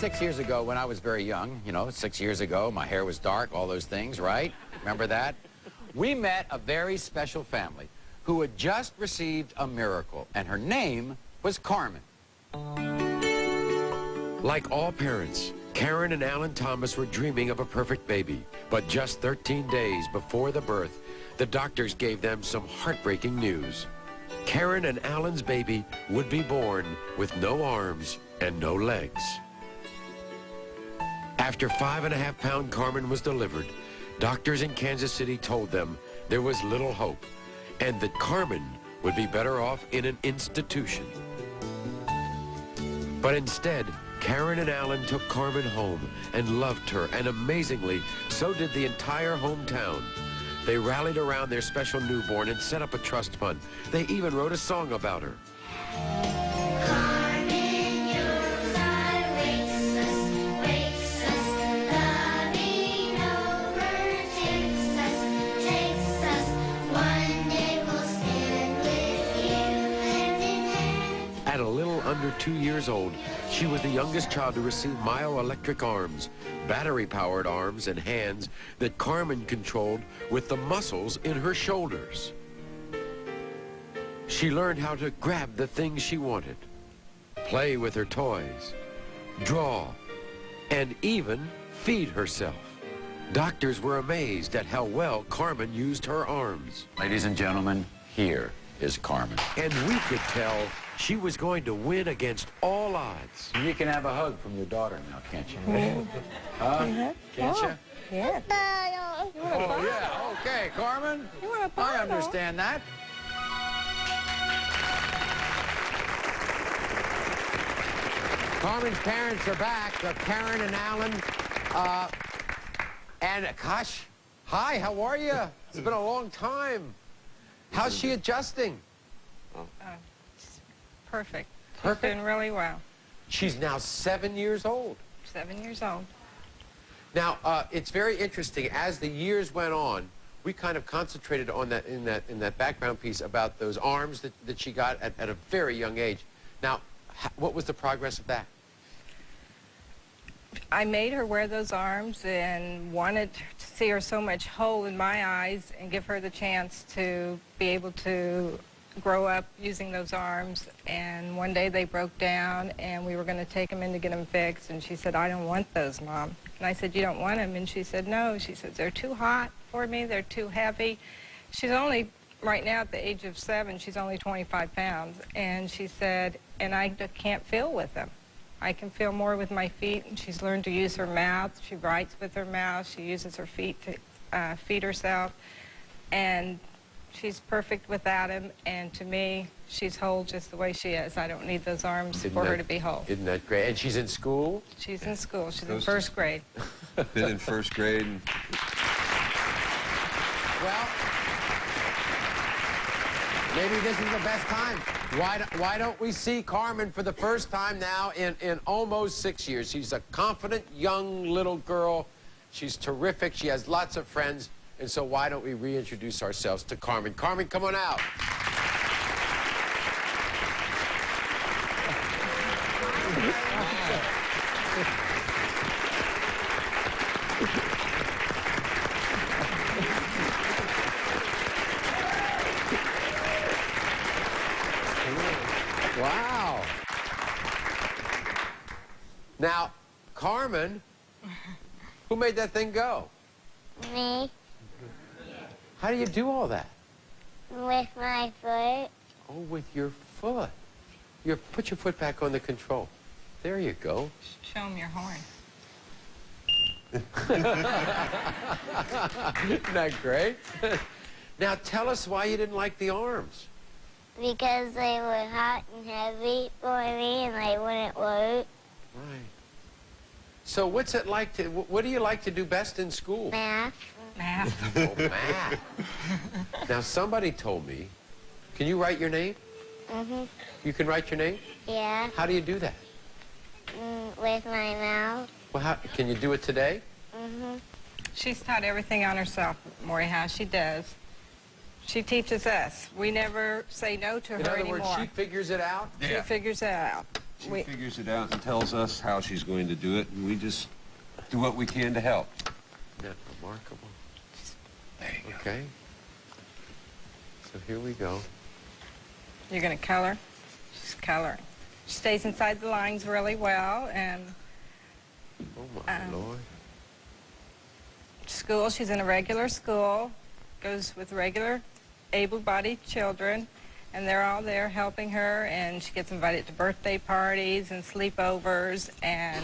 6 years ago when I was very young, you know, 6 years ago, my hair was dark, all those things, right? Remember that? We met a very special family who had just received a miracle, and her name was Carmen. Like all parents, Karen and Alan Thomas were dreaming of a perfect baby. But just 13 days before the birth, the doctors gave them some heartbreaking news. Karen and Alan's baby would be born with no arms and no legs. After 5.5-pound Carmen was delivered, doctors in Kansas City told them there was little hope and that Carmen would be better off in an institution. But instead, Karen and Alan took Carmen home and loved her, and amazingly, so did the entire hometown. They rallied around their special newborn and set up a trust fund. They even wrote a song about her. Carmen, your blood wakes us, loving over takes us. One day we'll stand with you, hand in hand. At a little under 2 years old, she was the youngest child to receive myoelectric arms, battery-powered arms and hands that Carmen controlled with the muscles in her shoulders. She learned how to grab the things she wanted, play with her toys, draw, and even feed herself. Doctors were amazed at how well Carmen used her arms. Ladies and gentlemen, here is Carmen. And we could tell she was going to win against all odds. You can have a hug from your daughter now, can't you? Can't you? Yeah. Oh, yeah, okay, Carmen. You want a bottle? I understand that. Carmen's parents are back, Karen and Alan. And gosh, hi, how are you? It's been a long time. How's she adjusting? Perfect. Perfect? She's doing really well. She's now 7 years old. 7 years old. Now, it's very interesting. As the years went on, we kind of concentrated on that in that background piece about those arms that she got at a very young age. Now, what was the progress of that? I made her wear those arms and wanted to see her so much whole in my eyes and give her the chance to be able to grow up using those arms. And one day they broke down and we were going to take them in to get them fixed, and she said, "I don't want those, Mom." And I said, "You don't want them?" And she said, "No." She said, "They're too hot for me, they're too heavy." She's only, right now at the age of 7, she's only 25 pounds. And she said, "And I can't feel with them. I can feel more with my feet." And she's learned to use her mouth. She writes with her mouth. She uses her feet to feed herself. And she's perfect without him, and to me, she's whole just the way she is. I don't need those arms for her to be whole. Isn't that great? And she's in school? She's in school. She's in first grade. Been in first grade. Well, maybe this is the best time. Why don't we see Carmen for the first time now in almost 6 years? She's a confident young little girl. She's terrific. She has lots of friends. And so why don't we reintroduce ourselves to Carmen? Carmen, come on out. Wow. Now, Carmen, who made that thing go? Me, How do you do all that? with my foot. Oh, with your foot. Put your foot back on the control. There you go. Show them your horn. Isn't that great? Now, tell us why you didn't like the arms. Because they were hot and heavy for me and they wouldn't work. Right. So what's it like to, what do you like to do best in school? Math. Math. Oh, math. Now, somebody told me, can you write your name? Mm-hmm. You can write your name? Yeah. How do you do that? With my mouth. Well, can you do it today? Mm-hmm. She's taught everything on herself, Maury, how she does. She teaches us. We never say no to her anymore. In other words, she figures it out? She figures it out. She figures it out and tells us how she's going to do it, and we just do what we can to help. Isn't that remarkable? There you go. Okay. So here we go. You're going to color. She's coloring. She stays inside the lines really well, and Oh, my Lord. school, she's in a regular school, goes with regular able-bodied children, and they're all there helping her, and she gets invited to birthday parties and sleepovers, and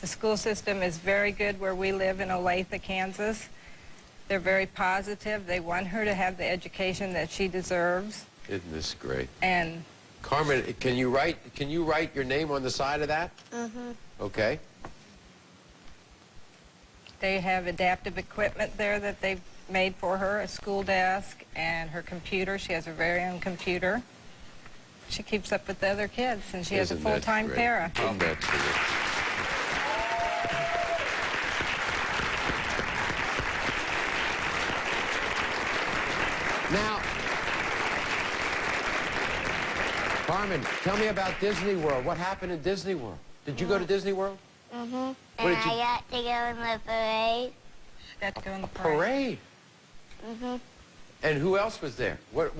the school system is very good where we live in Olathe, Kansas. They're very positive. They want her to have the education that she deserves. Isn't this great? And Carmen, can you write your name on the side of that? Mm-hmm. Okay. they have adaptive equipment there that they've made for her, a school desk and her computer. She has her very own computer. She keeps up with the other kids, and she has a Isn't that full-time great? para. Isn't that great? Now, Carmen, tell me about Disney World. What happened in Disney World? Did you go to Disney World? Mm-hmm. What And did you- I got to go in the parade. She got to go in the parade. Parade. Mm-hmm. And who else was there? What?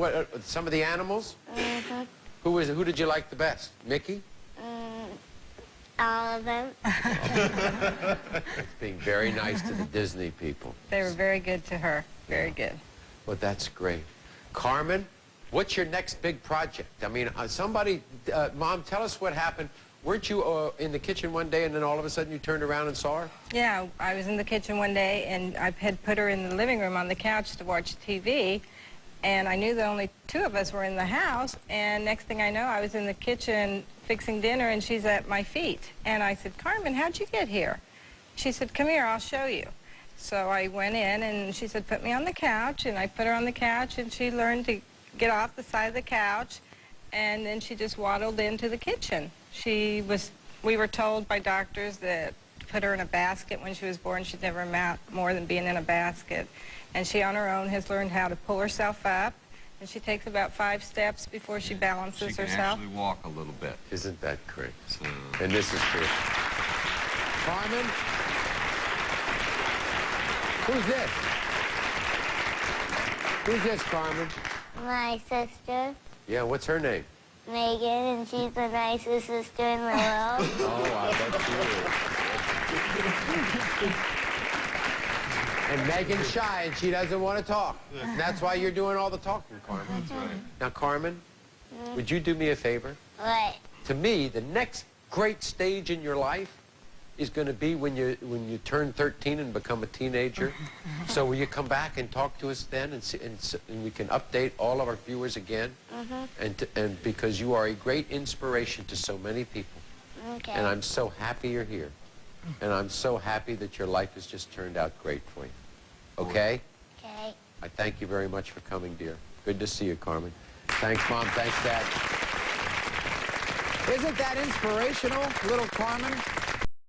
Some of the animals? Mm-hmm. Who did you like the best? Mickey? All of them. It's being very nice to the Disney people. They were very good to her. Very good. Well, that's great. Carmen, what's your next big project? I mean, Mom, tell us what happened. Weren't you in the kitchen one day and then all of a sudden you turned around and saw her? Yeah, I was in the kitchen one day, and I had put her in the living room on the couch to watch TV, and I knew that only two of us were in the house, and next thing I know, I was in the kitchen fixing dinner, and she's at my feet. And I said, Carmen, how'd you get here? She said, come here, I'll show you. So I went in, and she said, put me on the couch, and I put her on the couch, and she learned to get off the side of the couch, and then she just waddled into the kitchen. We were told by doctors that to put her in a basket when she was born, she'd never amount more than being in a basket. And she on her own has learned how to pull herself up, and she takes about 5 steps before she balances She can herself. actually walk a little bit. Isn't that great? So, And this is great. Carmen? Who's this? Who's this, Carmen? My sister, Yeah, what's her name? Megan, and she's the nicest sister in the world. Oh, I bet she is. And Megan's shy, and she doesn't want to talk. And that's why you're doing all the talking, Carmen. that's right. Now, Carmen, would you do me a favor? What? To me, the next great stage in your life is going to be when you turn 13 and become a teenager. So will you come back and talk to us then, and we can update all of our viewers again? And because you are a great inspiration to so many people. Okay. And I'm so happy you're here. And I'm so happy that your life has just turned out great for you. Okay? Okay. I thank you very much for coming, dear. Good to see you, Carmen. Thanks, Mom. Thanks, Dad. Isn't that inspirational, little Carmen?